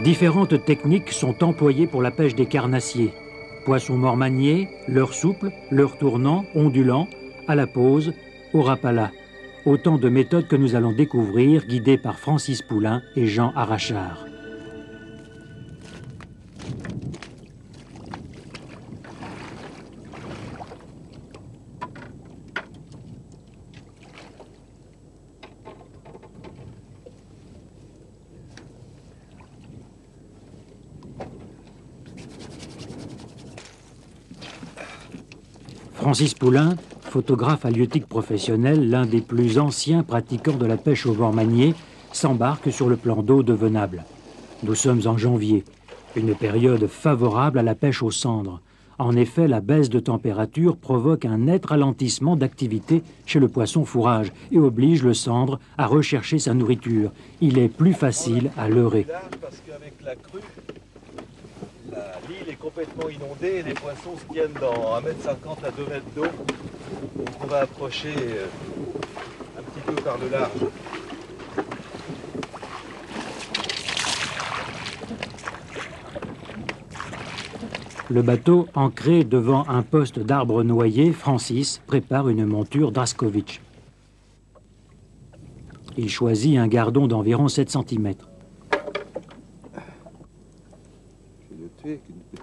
Différentes techniques sont employées pour la pêche des carnassiers. Poissons morts maniés, leurre souple, leurre tournant, ondulant, à la pose, au rapala. Autant de méthodes que nous allons découvrir, guidées par Francis Poullain et Jean Arrachard. Francis Poullain, photographe halieutique professionnel, l'un des plus anciens pratiquants de la pêche au mort manié, s'embarque sur le plan d'eau de Venable. Nous sommes en janvier, une période favorable à la pêche aux cendres. En effet, la baisse de température provoque un net ralentissement d'activité chez le poisson fourrage et oblige le cendre à rechercher sa nourriture. Il est plus facile à leurrer. Parce qu'avec la crue, l'île est complètement inondée et les poissons se tiennent dans 1,50 m à 2 mètres d'eau. Donc on va approcher un petit peu par le large. Le bateau, ancré devant un poste d'arbre noyer, Francis prépare une monture Draskovic. Il choisit un gardon d'environ 7 cm. Avec une petite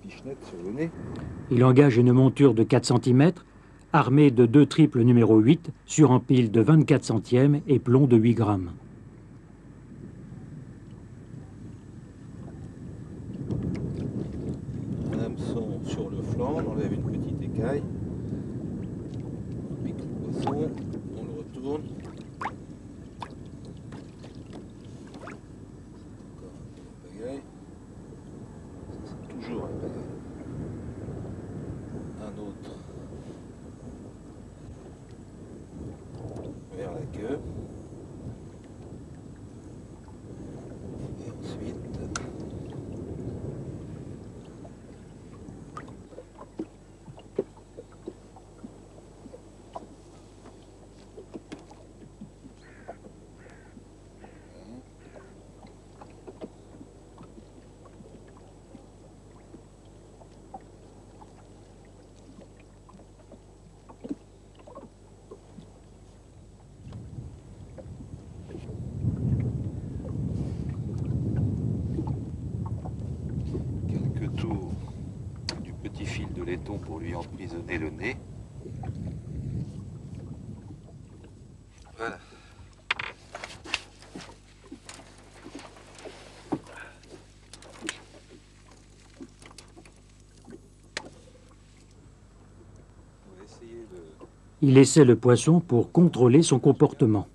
pichenette sur le nez. Il engage une monture de 4 cm, armée de 2 triples numéro 8, sur empile de 24 centièmes et plomb de 8 grammes. Un hameçon sur le flanc, on enlève une petite écaille. On pique le poisson, on le retourne. Toujours un pagaille. Un autre vers la queue. Et ensuite de laiton pour lui emprisonner le nez. Voilà. On va essayer de... Il essaie le poisson pour contrôler son comportement.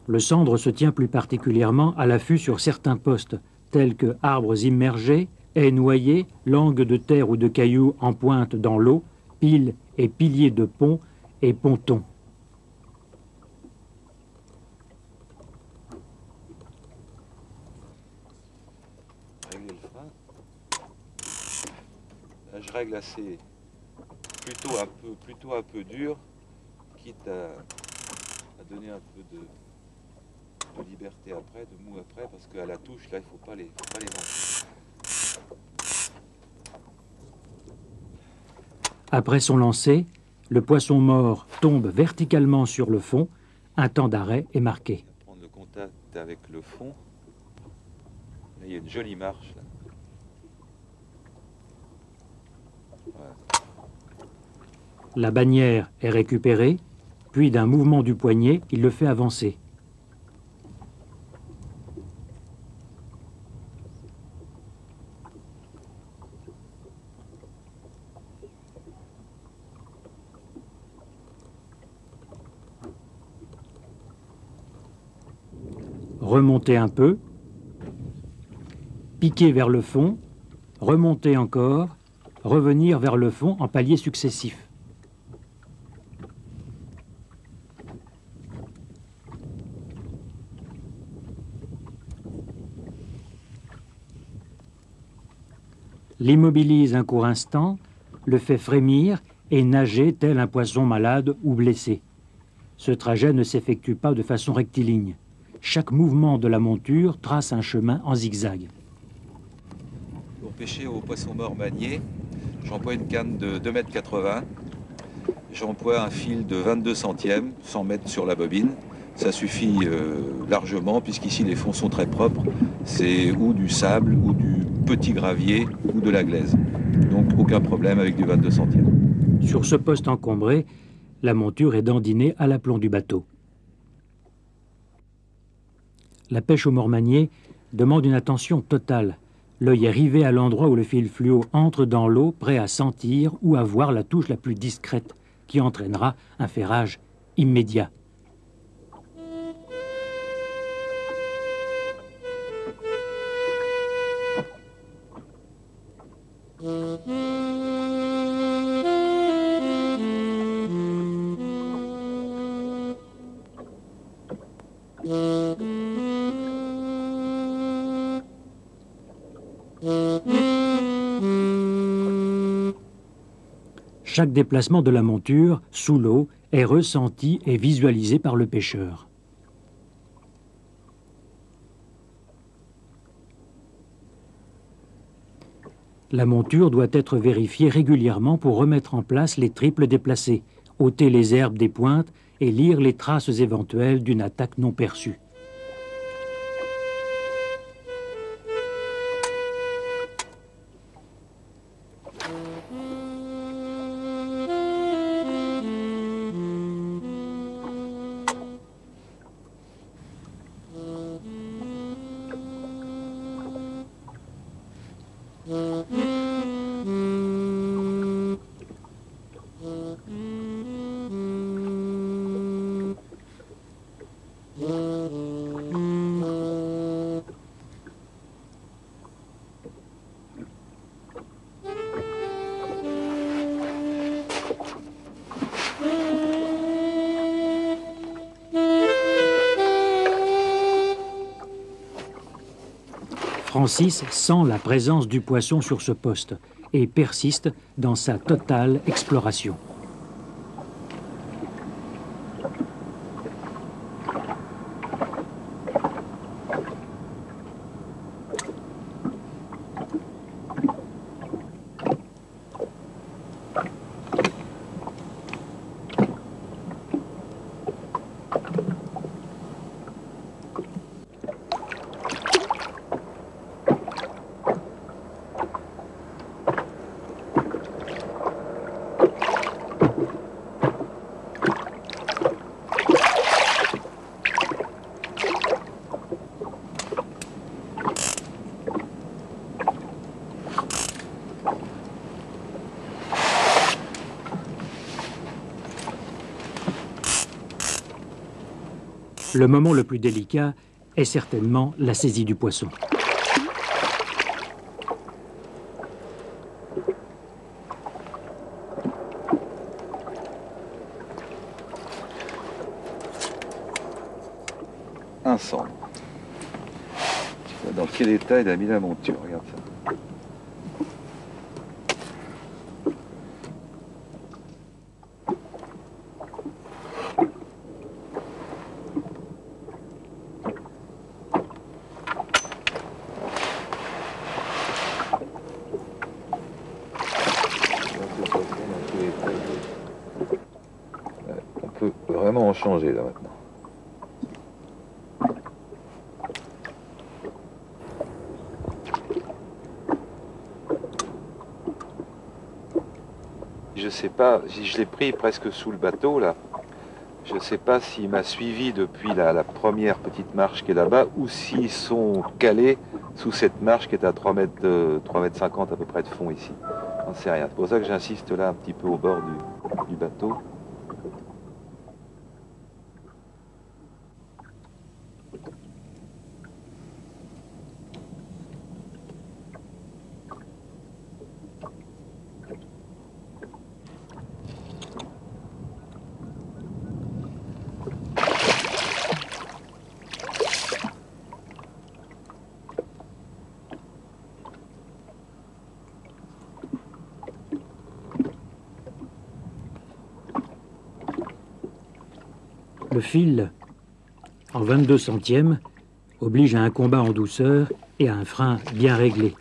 Le cendre se tient plus particulièrement à l'affût sur certains postes, tels que arbres immergés, haies noyées, langues de terre ou de cailloux en pointe dans l'eau, piles et piliers de pont et pontons. Régler le frein. Là, je règle assez plutôt un peu dur, quitte à donner un peu de liberté après, de mou après, parce qu'à la touche là il faut pas les enlever. Après son lancer, le poisson mort tombe verticalement sur le fond. Un temps d'arrêt est marqué. Prendre le contact avec le fond. Là, il y a une jolie marche. Là. Voilà. La bannière est récupérée, puis d'un mouvement du poignet, il le fait avancer. Remonter un peu, piquer vers le fond, remonter encore, revenir vers le fond en paliers successifs. L'immobilise un court instant, le fait frémir et nager tel un poisson malade ou blessé. Ce trajet ne s'effectue pas de façon rectiligne. Chaque mouvement de la monture trace un chemin en zigzag. Pour pêcher au poisson mort manié, j'emploie une canne de 2,80 m. J'emploie un fil de 22 centièmes, 100 mètres sur la bobine. Ça suffit largement, puisqu'ici les fonds sont très propres. C'est ou du sable, ou du petit gravier, ou de la glaise. Donc aucun problème avec du 22 centièmes. Sur ce poste encombré, la monture est dandinée à l'aplomb du bateau. La pêche au mormanier demande une attention totale. L'œil est rivé à l'endroit où le fil fluo entre dans l'eau, prêt à sentir ou à voir la touche la plus discrète, qui entraînera un ferrage immédiat. Chaque déplacement de la monture, sous l'eau, est ressenti et visualisé par le pêcheur. La monture doit être vérifiée régulièrement pour remettre en place les triples déplacés, ôter les herbes des pointes et lire les traces éventuelles d'une attaque non perçue. Francis sent la présence du poisson sur ce poste et persiste dans sa totale exploration. Le moment le plus délicat est certainement la saisie du poisson. Un sang. Tu vois dans quel état il a mis la monture, regarde ça. On peut vraiment en changer là maintenant. Je sais pas, je l'ai pris presque sous le bateau là. Je sais pas s'il m'a suivi depuis la première petite marche qui est là-bas ou s'ils sont calés sous cette marche qui est à 3 mètres 50 à peu près de fond ici. J'en sais rien. C'est pour ça que j'insiste là un petit peu au bord du bateau. Le fil, en 22 centièmes, oblige à un combat en douceur et à un frein bien réglé.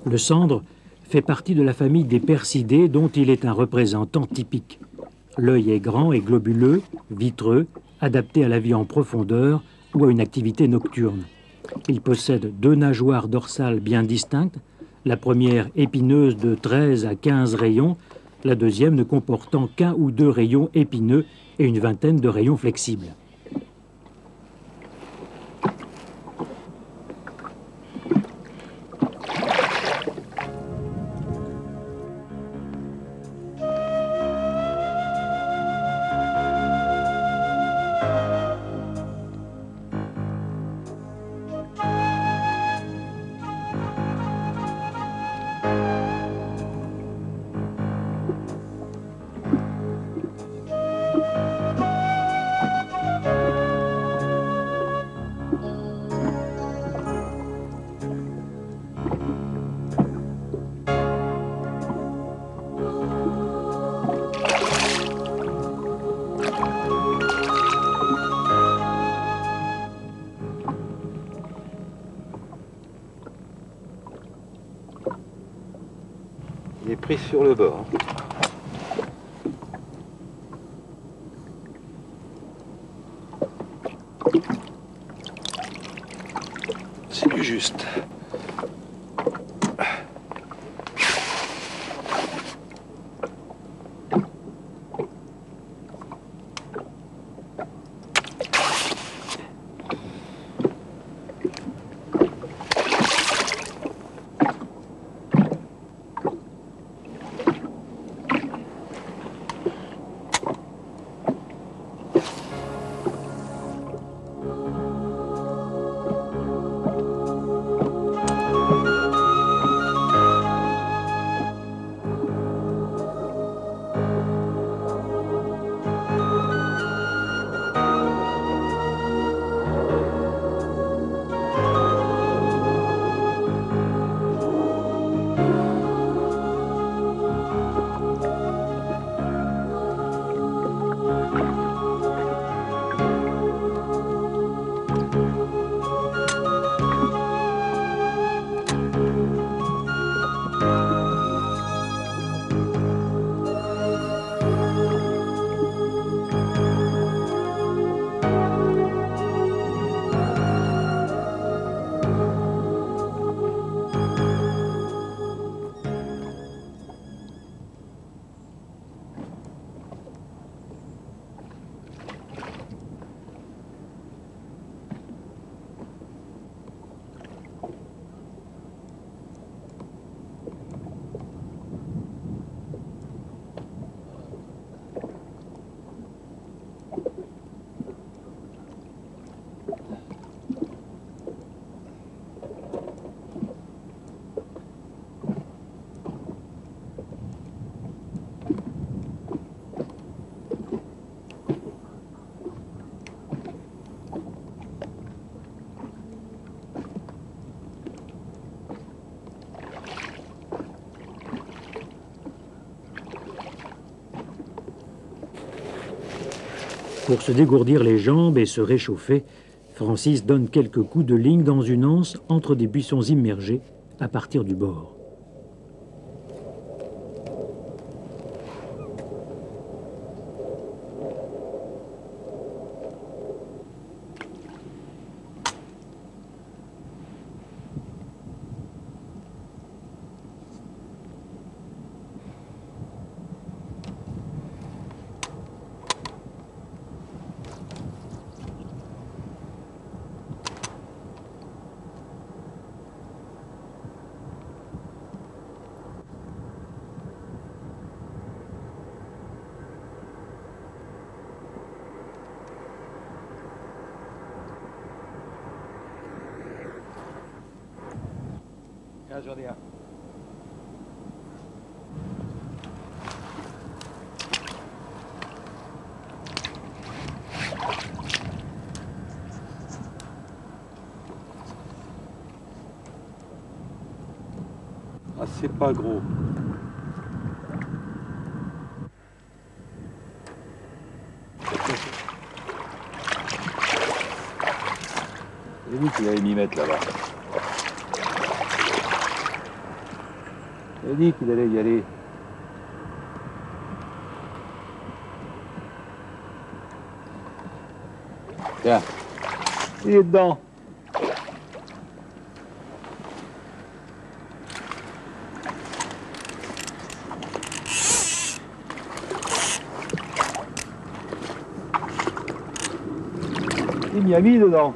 Le sandre fait partie de la famille des percidés dont il est un représentant typique. L'œil est grand et globuleux, vitreux, adapté à la vie en profondeur ou à une activité nocturne. Il possède 2 nageoires dorsales bien distinctes, la première épineuse de 13 à 15 rayons, la deuxième ne comportant qu'1 ou 2 rayons épineux et une vingtaine de rayons flexibles. Il est pris sur le bord. C'est du juste. Pour se dégourdir les jambes et se réchauffer, Francis donne quelques coups de ligne dans une anse entre des buissons immergés à partir du bord. Ah, j'en ai un. Ah, c'est pas gros. J'ai dit qu'il allait m'y mettre là-bas. J'ai dit qu'il allait y aller. Tiens, il est dedans. Il m'y a mis dedans.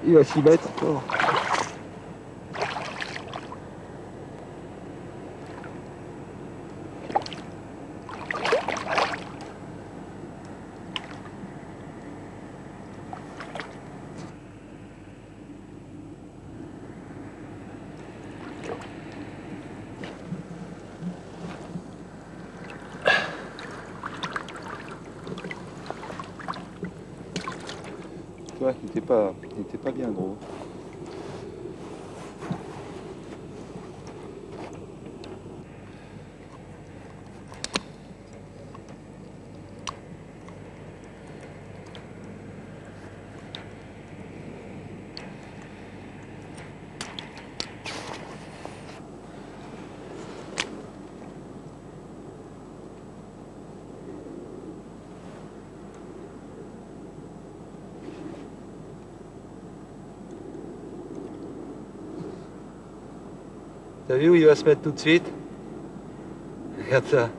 Il va s'y mettre encore. Tu vois, il n'était pas bien gros. T'as vu où il va se mettre tout de suite? Regarde ça.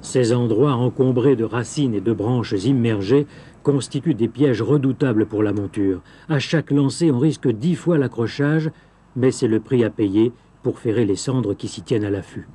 Ces endroits encombrés de racines et de branches immergées constituent des pièges redoutables pour la monture. À chaque lancée, on risque 10 fois l'accrochage, mais c'est le prix à payer pour ferrer les cendres qui s'y tiennent à l'affût.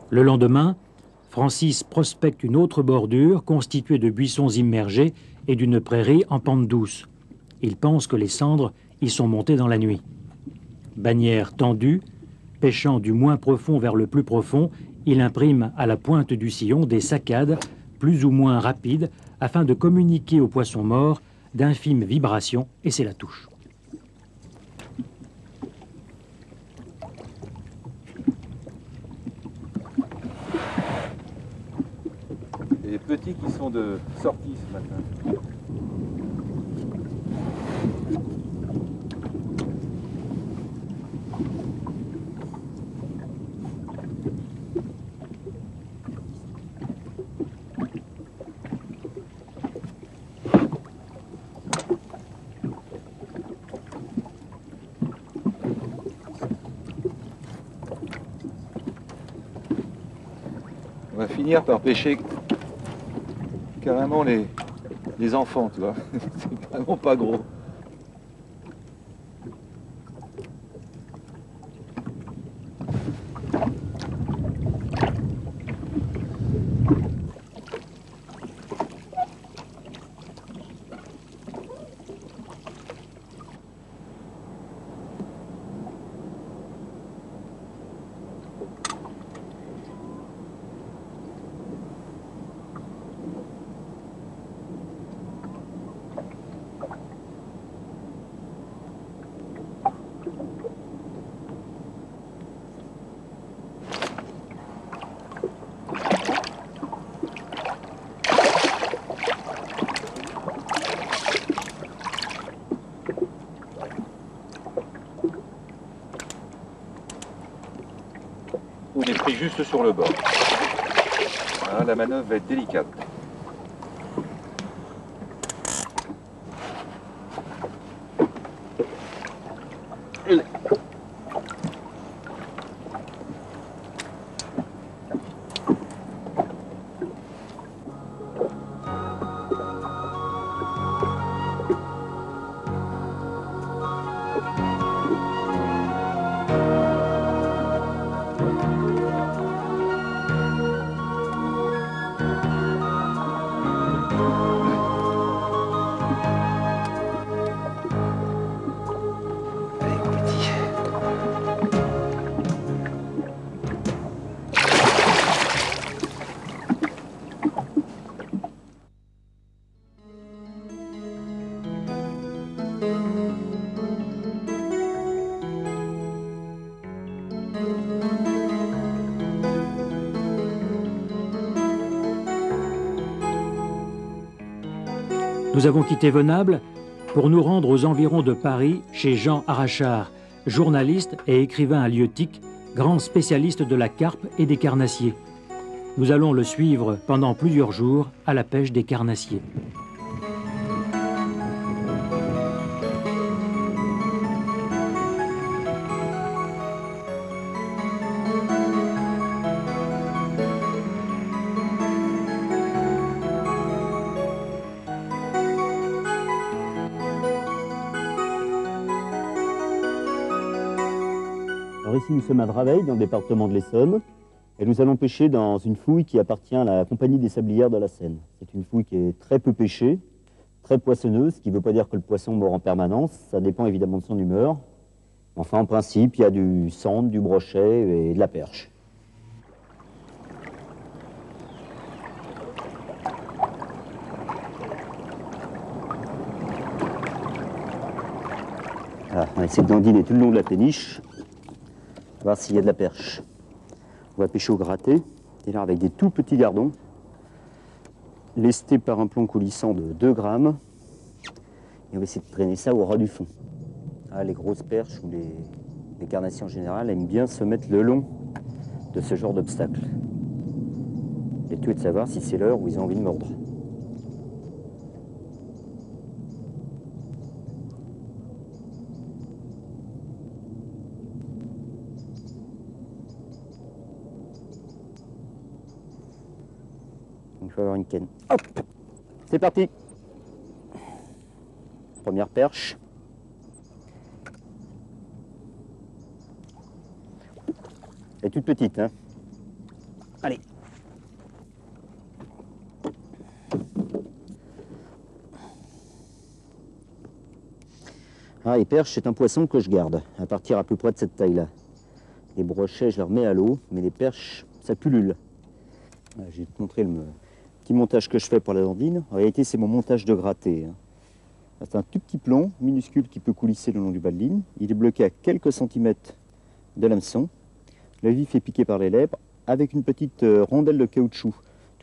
Le lendemain, Francis prospecte une autre bordure constituée de buissons immergés et d'une prairie en pente douce. Il pense que les cendres y sont montées dans la nuit. Bannière tendue, pêchant du moins profond vers le plus profond, il imprime à la pointe du sillon des saccades plus ou moins rapides afin de communiquer aux poissons morts d'infimes vibrations, et c'est la touche. de petits qui sont de sortie ce matin. On va finir par pêcher carrément les enfants, tu vois. C'est vraiment pas gros. On est pris juste sur le bord. Voilà, la manœuvre va être délicate. Nous avons quitté Venables pour nous rendre aux environs de Paris chez Jean Arrachard, journaliste et écrivain halieutique, grand spécialiste de la carpe et des carnassiers. Nous allons le suivre pendant plusieurs jours à la pêche des carnassiers. Alors ici, nous sommes à Draveil, dans le département de l'Essonne, et nous allons pêcher dans une fouille qui appartient à la Compagnie des Sablières de la Seine. C'est une fouille qui est très peu pêchée, très poissonneuse, ce qui ne veut pas dire que le poisson mord en permanence, ça dépend évidemment de son humeur. Enfin, en principe, il y a du sandre, du brochet et de la perche. Voilà, on va essayer de dandiner tout le long de la péniche. Voir s'il y a de la perche. On va pêcher au gratté, et là avec des tout petits gardons, lestés par un plomb coulissant de 2 grammes, et on va essayer de traîner ça au ras du fond. Ah, les grosses perches ou les carnassiers en général aiment bien se mettre le long de ce genre d'obstacle. Et tout est de savoir si c'est l'heure où ils ont envie de mordre. Il faut avoir une canne. Hop! C'est parti! Première perche. Elle est toute petite, hein? Allez! Ah, les perches, c'est un poisson que je garde, à partir à peu près de cette taille-là. Les brochets, je les remets à l'eau, mais les perches, ça pullule. Ah, je vais te montrer le petit montage que je fais pour la dandine. En réalité, c'est mon montage de gratté. C'est un tout petit plomb minuscule qui peut coulisser le long du bas de ligne. Il est bloqué à quelques centimètres de l'hameçon. Le vif est piqué par les lèvres avec une petite rondelle de caoutchouc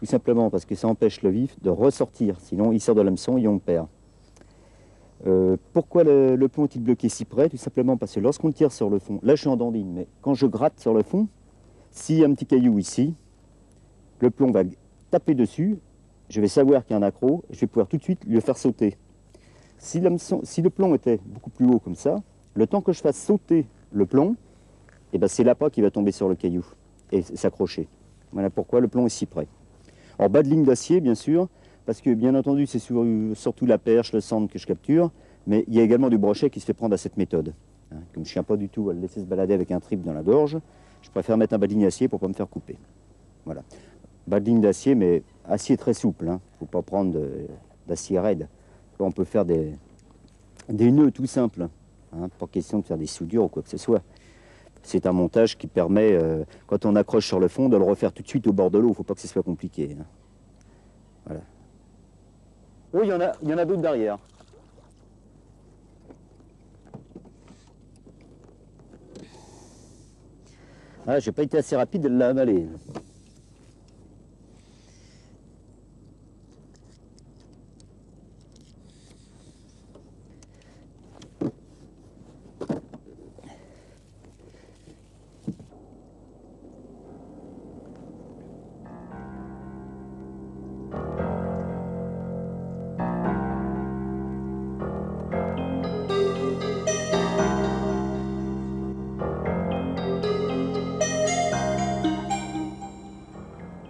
tout simplement parce que ça empêche le vif de ressortir, sinon il sort de l'hameçon et on le perd. Pourquoi le plomb est-il bloqué si près? Tout simplement parce que lorsqu'on le tire sur le fond, là je suis en dandine, mais quand je gratte sur le fond, s'il y a un petit caillou ici, le plomb va taper dessus, je vais savoir qu'il y a un accroc, je vais pouvoir tout de suite le faire sauter. Si le plomb était beaucoup plus haut comme ça, le temps que je fasse sauter le plomb, eh ben c'est l'appât qui va tomber sur le caillou et s'accrocher. Voilà pourquoi le plomb est si près. Alors bas de ligne d'acier, bien sûr, parce que bien entendu c'est surtout la perche, le sandre que je capture, mais il y a également du brochet qui se fait prendre à cette méthode. Comme je ne tiens pas du tout à le laisser se balader avec un trip dans la gorge, je préfère mettre un bas de ligne d'acier pour ne pas me faire couper. Voilà. Bas de ligne d'acier, mais acier très souple. Il ne faut pas prendre d'acier raide. On peut faire des nœuds tout simples. Pas question de faire des soudures ou quoi que ce soit. C'est un montage qui permet, quand on accroche sur le fond, de le refaire tout de suite au bord de l'eau. Il ne faut pas que ce soit compliqué. Voilà. Oh, il y en a d'autres derrière. Ah, j'ai pas été assez rapide de l'avaler.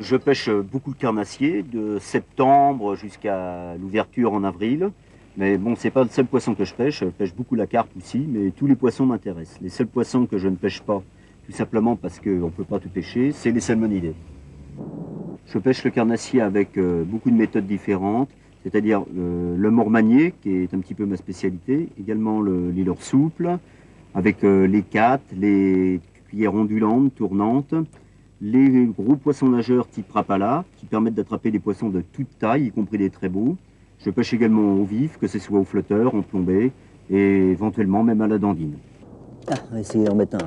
Je pêche beaucoup le carnassier, de septembre jusqu'à l'ouverture en avril. Mais bon, c'est pas le seul poisson que je pêche beaucoup la carpe aussi, mais tous les poissons m'intéressent. Les seuls poissons que je ne pêche pas, tout simplement parce qu'on ne peut pas tout pêcher, c'est les salmonidés. Je pêche le carnassier avec beaucoup de méthodes différentes, c'est-à-dire le mormanier, qui est un petit peu ma spécialité, également le leader souple, avec les cattes, les cuillères ondulantes, tournantes, les gros poissons nageurs type rapala, qui permettent d'attraper des poissons de toute taille, y compris des très beaux. Je pêche également au vif, que ce soit au flotteur, en plombé, et éventuellement même à la dandine. Ah, on va essayer d'en mettre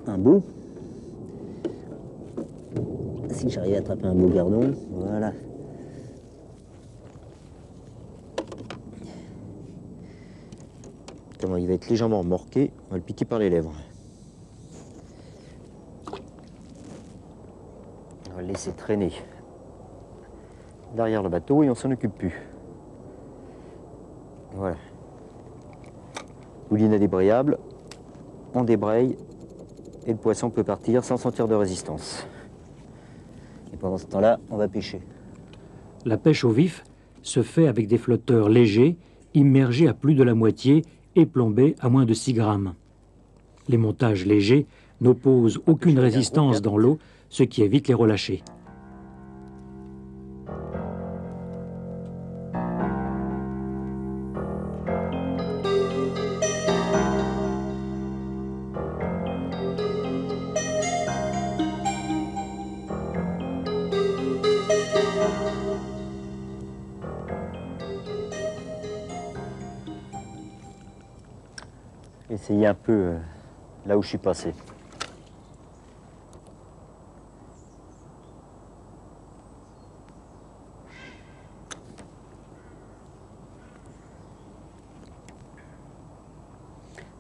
un beau. Si j'arrive à attraper un beau gardon, voilà. Comment il va être légèrement remorqué, on va le piquer par les lèvres. On va le laisser traîner derrière le bateau et on s'en occupe plus. Voilà. Bouline à débrayable, on débraye et le poisson peut partir sans sentir de résistance. Et pendant ce temps-là, on va pêcher. La pêche au vif se fait avec des flotteurs légers, immergés à plus de la moitié et plombés à moins de 6 grammes. Les montages légers n'opposent aucune résistance dans l'eau, ce qui évite les relâchers. Essayer un peu là où je suis passé.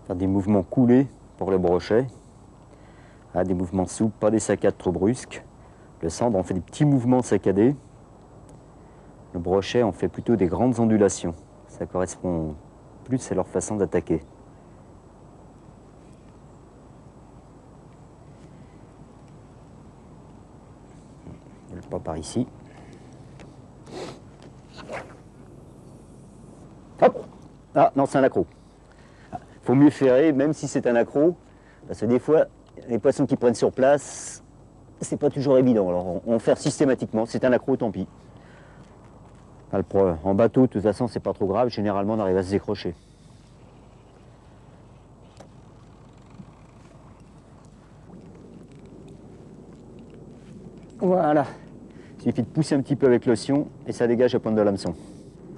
Faire des mouvements coulés pour le brochet. Des mouvements souples, pas des saccades trop brusques. Le sandre, on fait des petits mouvements saccadés. Le brochet, on fait plutôt des grandes ondulations. Ça correspond plus à leur façon d'attaquer. Pas par ici. Hop! Ah non, c'est un accroc. Faut mieux ferrer, même si c'est un accroc, parce que des fois, les poissons qui prennent sur place, c'est pas toujours évident. Alors on ferre systématiquement. C'est un accroc, tant pis. En bateau, de toute façon, c'est pas trop grave. Généralement, on arrive à se décrocher. Voilà. Il suffit de pousser un petit peu avec l'otion et ça dégage la pointe de l'hameçon.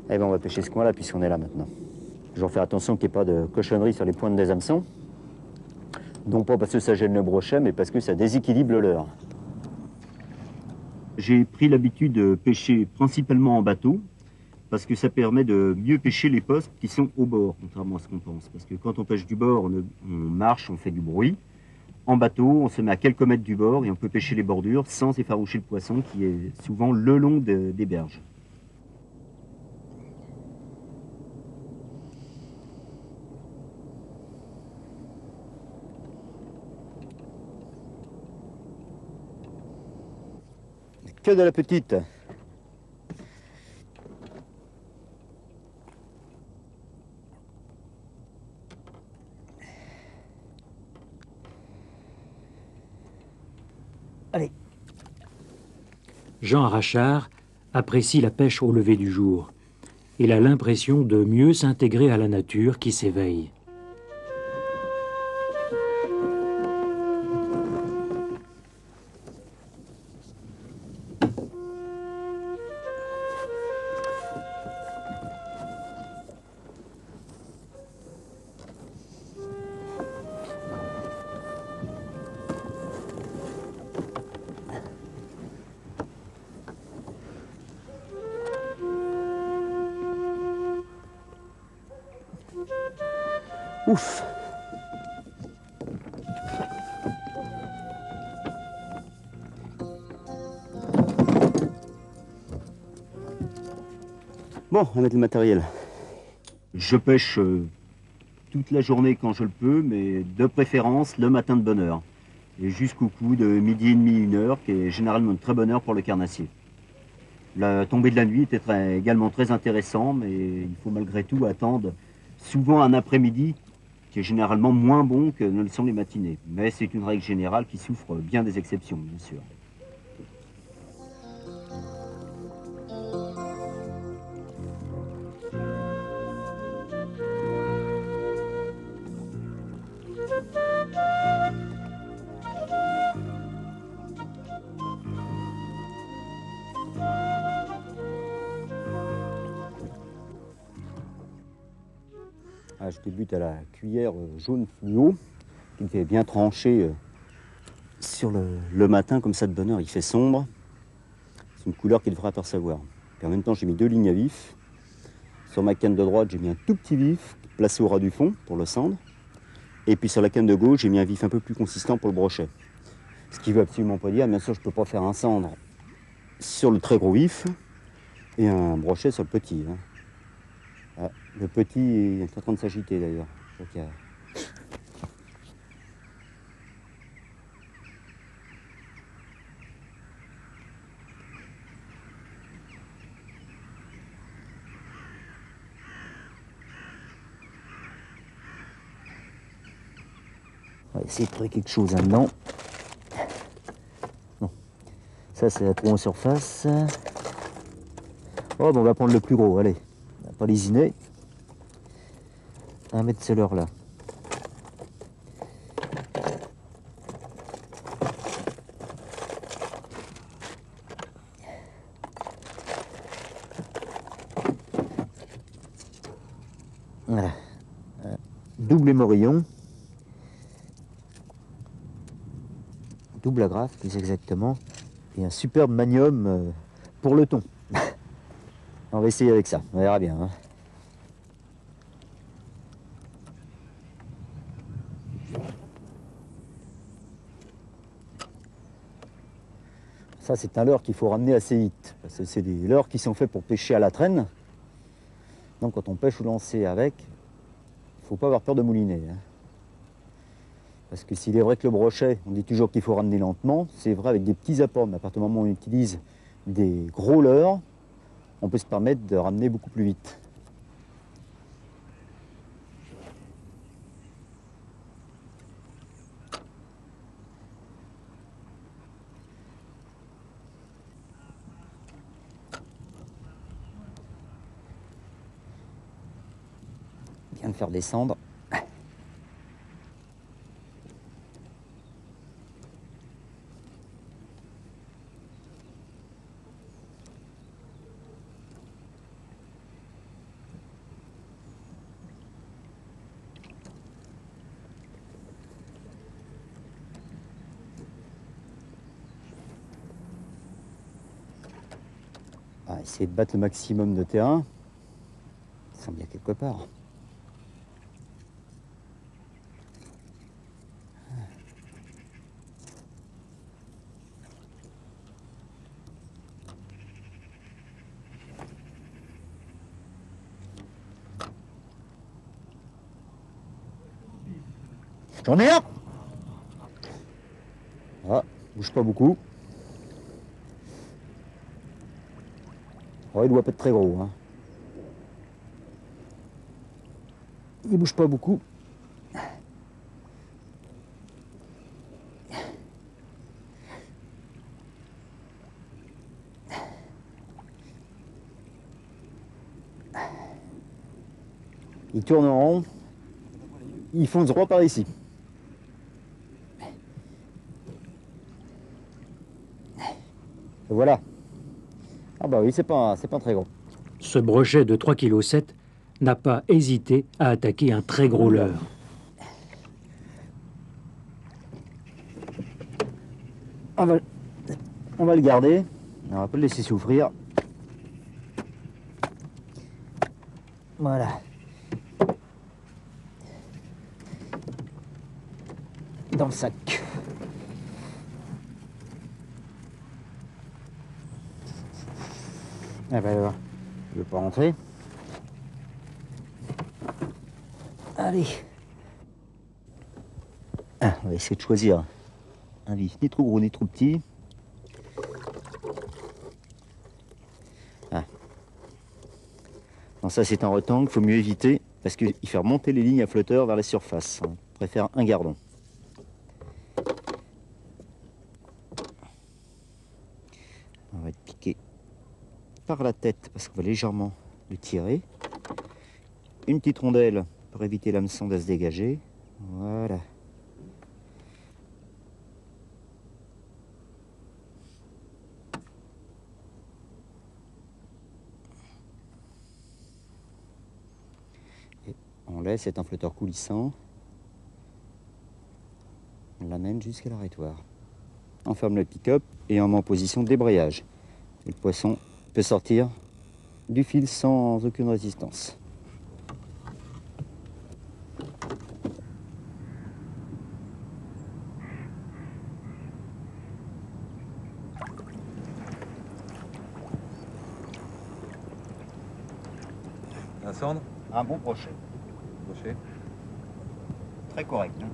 Et bien on va pêcher ce coin-là puisqu'on est là maintenant. Je vais faire attention qu'il n'y ait pas de cochonnerie sur les pointes des hameçons. Non pas parce que ça gêne le brochet, mais parce que ça déséquilibre le leurre. J'ai pris l'habitude de pêcher principalement en bateau, parce que ça permet de mieux pêcher les postes qui sont au bord, contrairement à ce qu'on pense. Parce que quand on pêche du bord, on marche, on fait du bruit. En bateau, on se met à quelques mètres du bord et on peut pêcher les bordures sans effaroucher le poisson qui est souvent le long des berges. Que de la petite. Allez. Jean Arrachard apprécie la pêche au lever du jour. Il a l'impression de mieux s'intégrer à la nature qui s'éveille. Ouf. Bon, on va mettre le matériel. Je pêche toute la journée quand je le peux, mais de préférence le matin de bonne heure. Et jusqu'au coup de midi et demi, 1 heure, qui est généralement une très bonne heure pour le carnassier. La tombée de la nuit était également très intéressant, mais il faut malgré tout attendre souvent un après-midi qui est généralement moins bon que ne le sont les matinées. Mais c'est une règle générale qui souffre bien des exceptions, bien sûr. Ah, je débute à la cuillère jaune fluo, qui me fait bien trancher sur le matin, comme ça de bonne heure. Il fait sombre. C'est une couleur qu'il devrait apercevoir. Et en même temps, j'ai mis 2 lignes à vif. Sur ma canne de droite, j'ai mis un tout petit vif, placé au ras du fond, pour le cendre. Et puis sur la canne de gauche, j'ai mis un vif un peu plus consistant pour le brochet. Ce qui veut absolument pas dire, bien sûr, je ne peux pas faire un cendre sur le très gros vif et un brochet sur le petit. Hein. Ah, le petit est en train de s'agiter d'ailleurs. On va essayer de trouver quelque chose là-dedans. Non. Ça, c'est la trop en surface. Oh, bon, on va prendre le plus gros, allez. On va pas lésiner. 1 mètre, c'est l'heure là. Voilà. Double émorillon. Double agrafe, plus exactement. Et un superbe manium pour le thon. On va essayer avec ça, on verra bien. Hein. Ça, c'est un leurre qu'il faut ramener assez vite. Parce que c'est des leurres qui sont faits pour pêcher à la traîne. Donc quand on pêche ou lancer avec, il ne faut pas avoir peur de mouliner. Hein. Parce que s'il est vrai que le brochet, on dit toujours qu'il faut ramener lentement, c'est vrai avec des petits apports, mais à partir du moment où on utilise des gros leurres, on peut se permettre de ramener beaucoup plus vite. Bien le faire descendre. essayer de battre le maximum de terrain. Il semble bien quelque part. J'en ai un! Ah, bouge pas beaucoup. Oh, il doit pas être très gros, hein. Il bouge pas beaucoup. Il tourne en rond. Il fonce droit par ici. Et voilà. Ah bah oui, c'est pas très gros. Ce brochet de 3,7 kg n'a pas hésité à attaquer un très gros leurre. On va le garder. On va pas le laisser souffrir. Voilà. Dans le sac. Ah ben alors, il veut pas rentrer. Allez. Ah, on va essayer de choisir un vif ni trop gros ni trop petit. Ah. Non, ça c'est un rectangle, il faut mieux éviter parce qu'il fait remonter les lignes à flotteur vers la surface. On préfère un gardon. On va être piqué par la tête parce qu'on va légèrement le tirer. Une petite rondelle pour éviter l'hameçon de se dégager. Voilà. Et on laisse, c'est un flotteur coulissant. On l'amène jusqu'à l'arrêtoir. On ferme le pick-up et on met en position de débrayage. Et le poisson peut sortir du fil sans aucune résistance. Un cendre? Un bon brochet. Brochet. Très correct. Hein.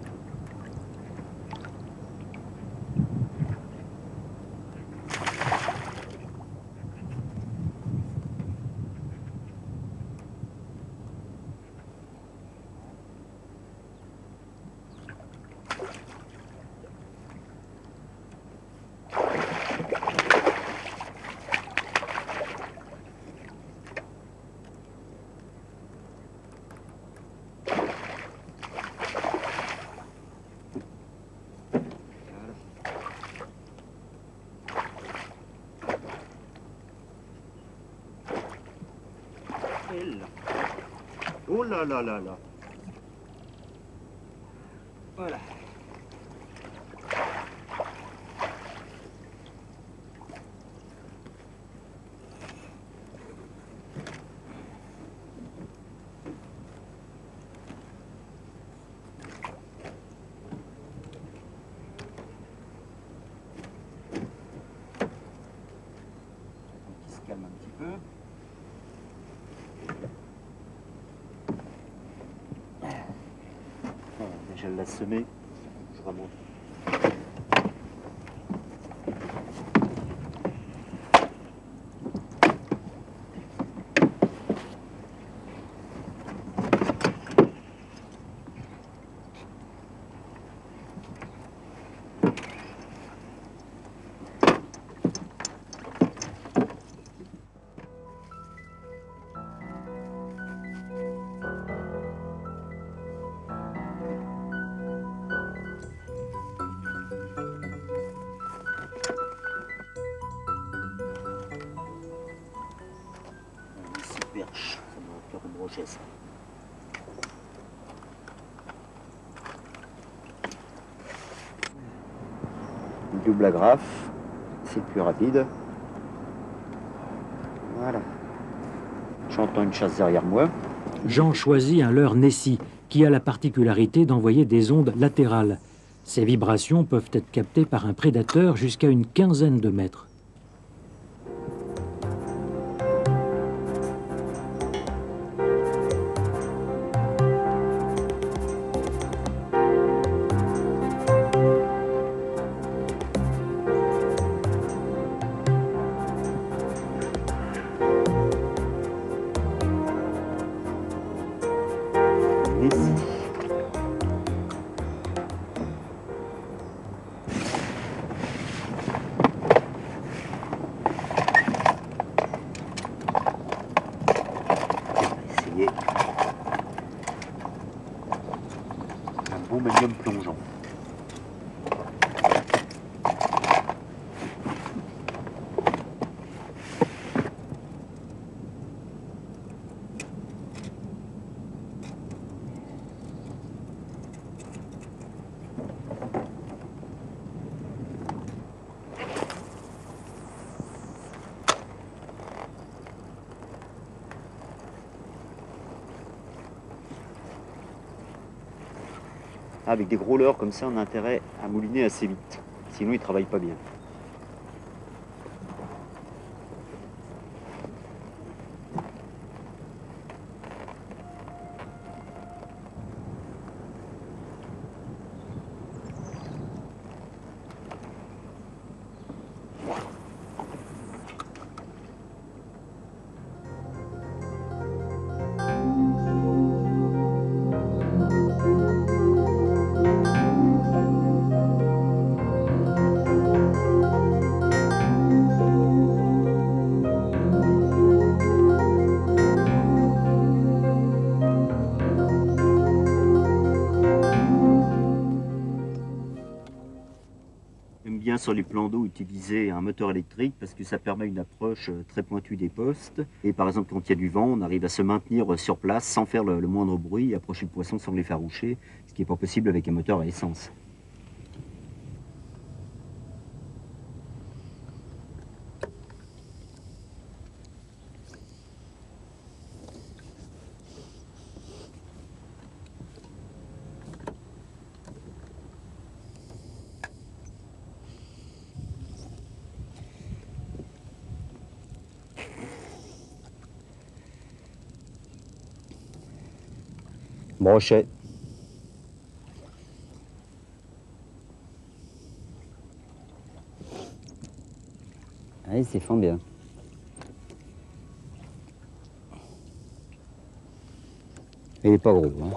Oh là là là là. Voilà. Il se calme un petit peu. Déjà l'a semé, je remonte. Perche, ça me va faire un brochet ça. Double agrafe, c'est le plus rapide. Voilà. J'entends une chasse derrière moi. Jean choisit un leurre Nessie qui a la particularité d'envoyer des ondes latérales. Ces vibrations peuvent être captées par un prédateur jusqu'à une quinzaine de mètres. Essayer un beau médium plongeant. Avec des gros leurres comme ça, on a intérêt à mouliner assez vite. Sinon, ils ne travaillent pas bien. J'aime bien sur les plans d'eau utiliser un moteur électrique parce que ça permet une approche très pointue des postes. Et par exemple, quand il y a du vent, on arrive à se maintenir sur place sans faire le moindre bruit et approcher le poisson sans l'effaroucher, ce qui n'est pas possible avec un moteur à essence. Brochet. Allez, c'est fond bien. Il n'est pas gros, hein.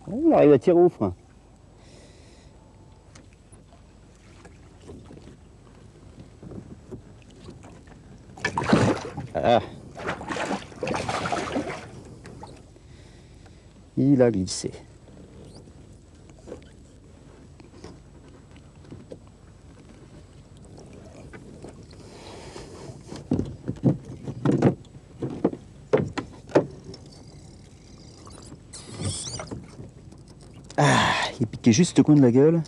Oh, il arrive à tirer au frein. Ah. Il a glissé. Ah, il piquait juste au coin de la gueule.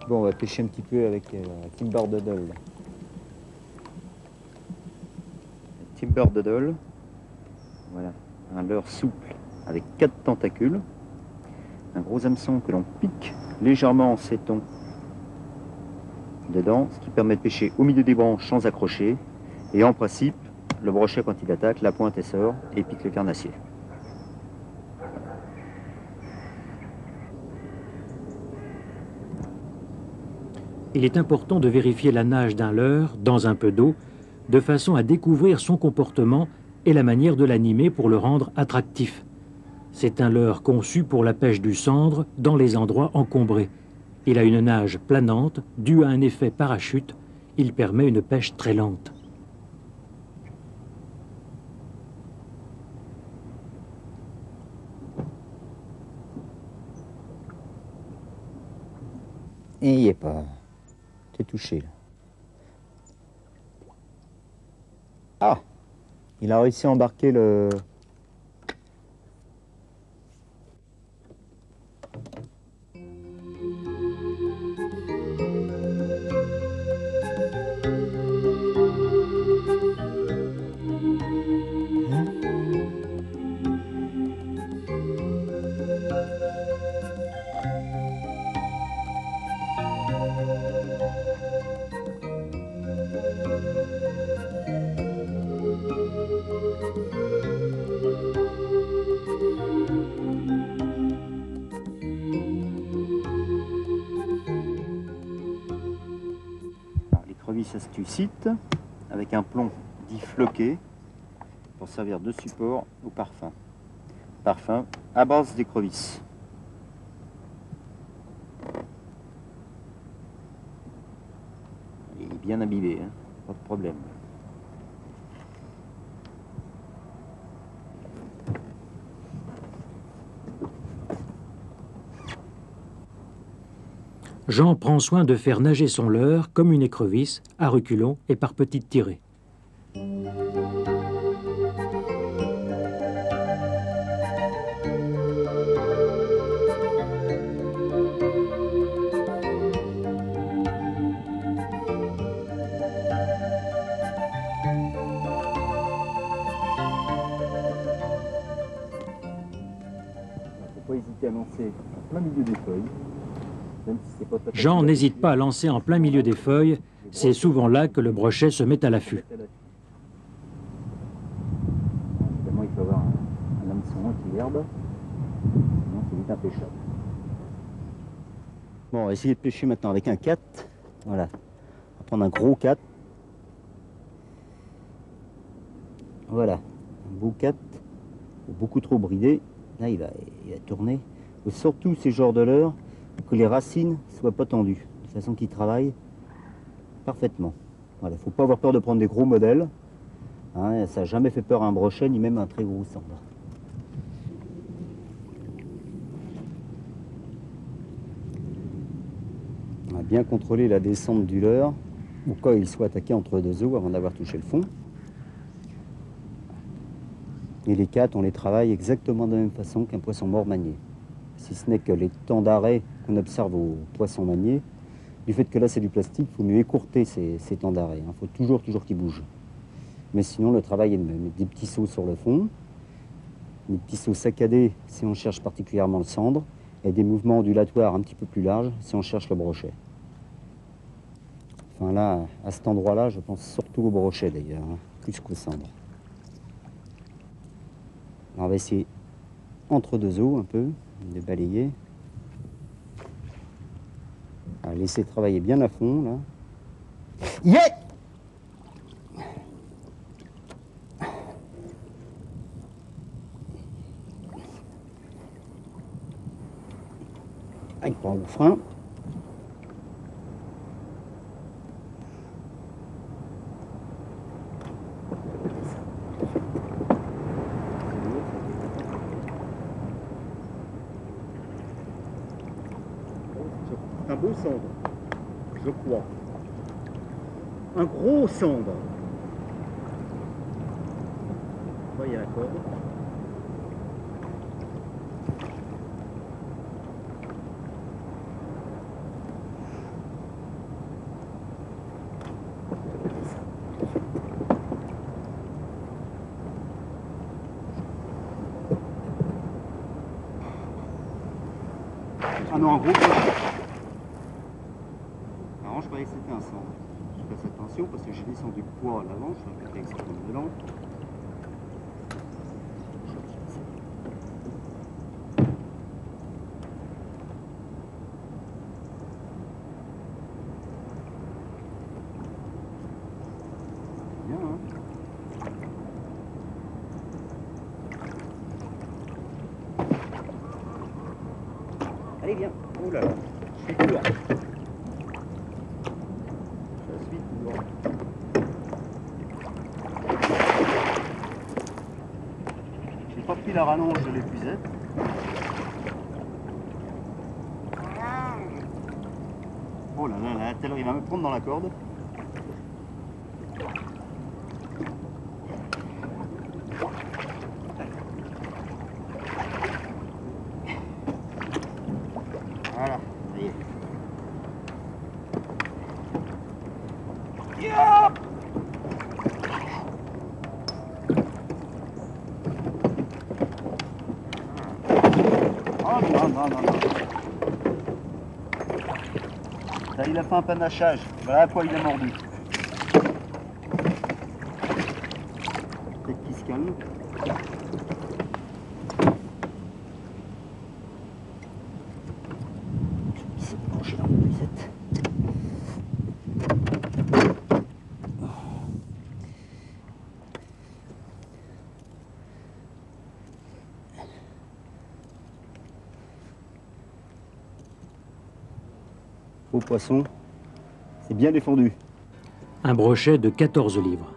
Bon, on va pêcher un petit peu avec Timber Doodle. Timber Doodle, voilà, un leurre souple avec 4 tentacules, un gros hameçon que l'on pique légèrement en saiton dedans, ce qui permet de pêcher au milieu des branches sans accrocher, et en principe, le brochet quand il attaque, la pointe elle sort et pique le carnassier. Il est important de vérifier la nage d'un leurre dans un peu d'eau, de façon à découvrir son comportement et la manière de l'animer pour le rendre attractif. C'est un leurre conçu pour la pêche du sandre dans les endroits encombrés. Il a une nage planante due à un effet parachute. Il permet une pêche très lente. Et il n'y est pas. T'es touché là. Ah! Il a réussi à embarquer le... L'écrevisse astucite avec un plomb dit floqué pour servir de support au parfum. Parfum à base d'écrevisse. Il est bien imbibé, hein, pas de problème. Jean prend soin de faire nager son leurre comme une écrevisse, à reculons et par petites tirées. Faut pas hésiter à lancer en plein milieu des feuilles. Jean n'hésite pas à lancer en plein milieu des feuilles, c'est souvent là que le brochet se met à l'affût. Évidemment, il faut avoir un hameçon anti-herbe, sinon c'est vite impêchable. Bon, on va essayer de pêcher maintenant avec un 4. Voilà, on va prendre un gros 4. Voilà, un beau 4, beaucoup trop bridé. Là, il va tourner. Et surtout ces genres de leurre, que les racines ne soient pas tendues, de façon qu'ils travaillent parfaitement. Voilà, il ne faut pas avoir peur de prendre des gros modèles. Hein, ça n'a jamais fait peur à un brochet, ni même à un très gros sandre. On va bien contrôler la descente du leurre, au cas où il soit attaqué entre deux eaux avant d'avoir touché le fond. Et les 4, on les travaille exactement de la même façon qu'un poisson mort manié. Si ce n'est que les temps d'arrêt qu'on observe aux poissons maniés, du fait que là c'est du plastique, il faut mieux écourter ces temps d'arrêt. Il faut toujours qu'ils bougent. Mais sinon le travail est le même. Des petits sauts sur le fond, des petits sauts saccadés si on cherche particulièrement le cendre, et des mouvements ondulatoires un petit peu plus larges si on cherche le brochet. Enfin là, à cet endroit-là, je pense surtout au brochet d'ailleurs, hein, plus qu'au cendre. Alors, on va essayer entre deux eaux un peu, de balayer. À laisser travailler bien à fond là. Yeah! Il prend le frein. Un beau cendre, je crois. Un gros cendre. Voyez la corde. Ah non, un gros brochet. Alors je croyais que c'était un cendre. Je fasse attention parce que j'ai descendu le poids à l'avant, je vais regarder exactement de l'angle. Bien, hein? Allez, viens. Oh là là, je suis court. Je suis court. J'ai pas pris la rallonge de l'épuisette. Oh là là, là, il va me prendre dans la corde. Ça y est. Oh non, non, non, non. Là, il a fait un panachage. Voilà à quoi il a mordu. Peut-être qu'il se calme. Il s'est penché dans le musette. Au poisson, c'est bien défendu. Un brochet de 14 livres.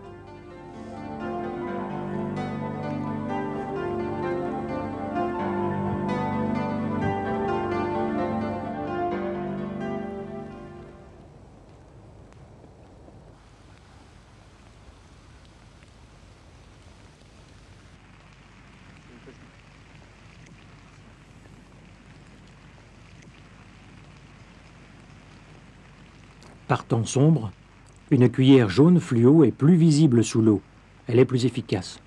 Par temps sombre, une cuillère jaune fluo est plus visible sous l'eau. Elle est plus efficace.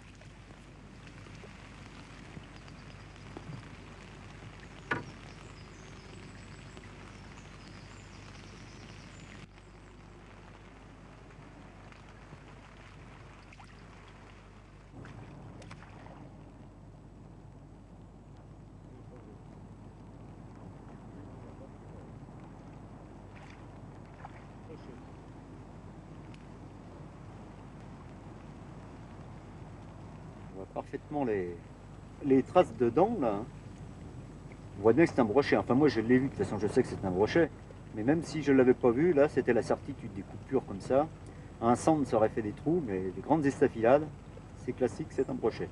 On voit parfaitement les traces de dents là. On voit bien que c'est un brochet. Enfin moi je l'ai vu, de toute façon je sais que c'est un brochet. Mais même si je ne l'avais pas vu, là c'était la certitude des coupures comme ça. Un sand ça aurait fait des trous, mais les grandes estafilades, c'est classique, c'est un brochet.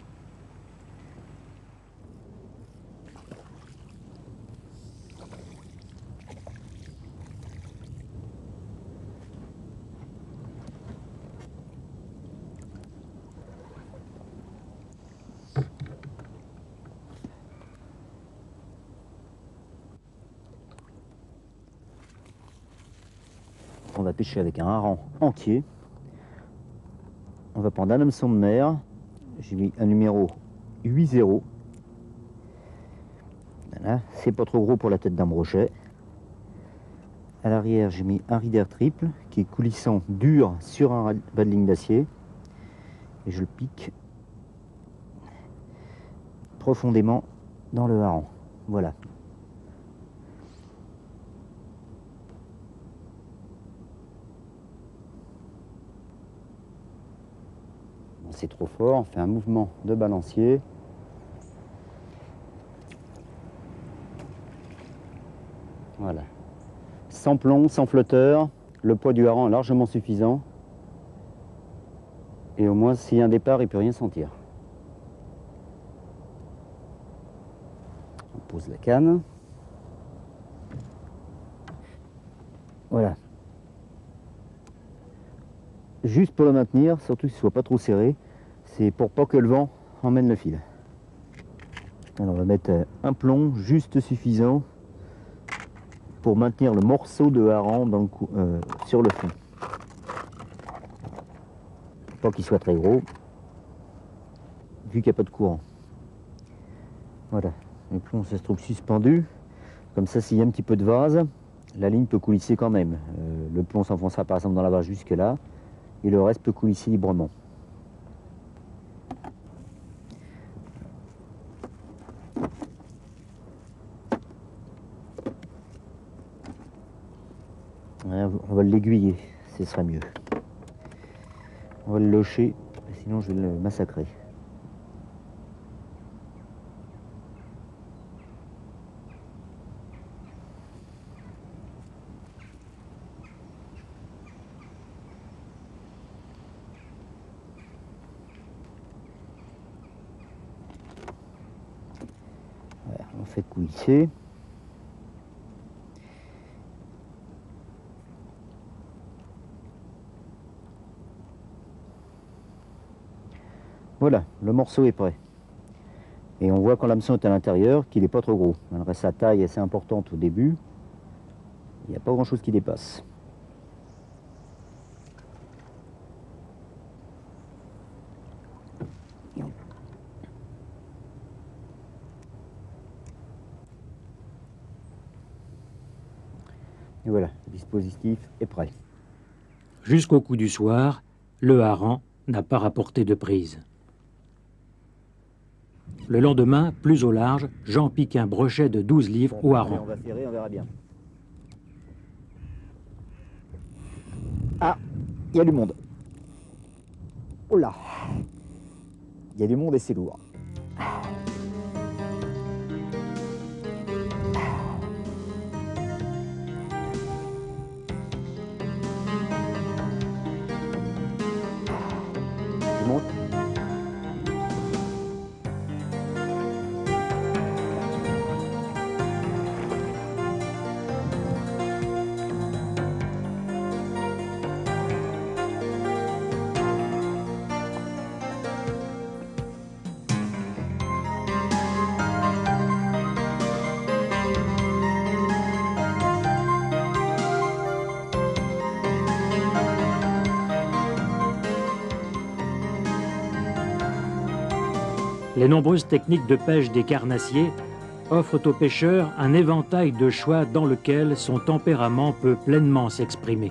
On va pêcher avec un hareng entier. On va prendre un hameçon de mer. J'ai mis un numéro 8-0. Voilà, c'est pas trop gros pour la tête d'un brochet. À l'arrière, j'ai mis un rider triple qui est coulissant dur sur un bas de ligne d'acier. Et je le pique profondément dans le hareng. Voilà. C'est trop fort, on fait un mouvement de balancier. Voilà. Sans plomb, sans flotteur, le poids du hareng est largement suffisant. Et au moins, s'il y a un départ, il ne peut rien sentir. On pose la canne. Voilà. Juste pour le maintenir, surtout qu'il ne soit pas trop serré, c'est pour pas que le vent emmène le fil. Alors on va mettre un plomb juste suffisant pour maintenir le morceau de hareng dans le sur le fond. Pas qu'il soit très gros, vu qu'il n'y a pas de courant. Voilà, le plomb ça se trouve suspendu, comme ça s'il y a un petit peu de vase, la ligne peut coulisser quand même. Le plomb s'enfoncera par exemple dans la vase jusque là, et le reste peut coulisser librement. On va l'aiguiller, ce sera mieux. On va le locher, sinon je vais le massacrer. Voilà, on fait coulisser. Voilà, le morceau est prêt. Et on voit quand l'hameçon est à l'intérieur qu'il n'est pas trop gros. Malgré sa taille assez importante au début, Il n'y a pas grand-chose qui dépasse. Et voilà, le dispositif est prêt. Jusqu'au coup du soir, le hareng n'a pas rapporté de prise. Le lendemain, plus au large, Jean pique un brochet de 12 livres au hareng. On va ferrer, on verra bien. Ah, il y a du monde. Oh là, il y a du monde et c'est lourd. Je monte. Les nombreuses techniques de pêche des carnassiers offrent aux pêcheurs un éventail de choix dans lequel son tempérament peut pleinement s'exprimer.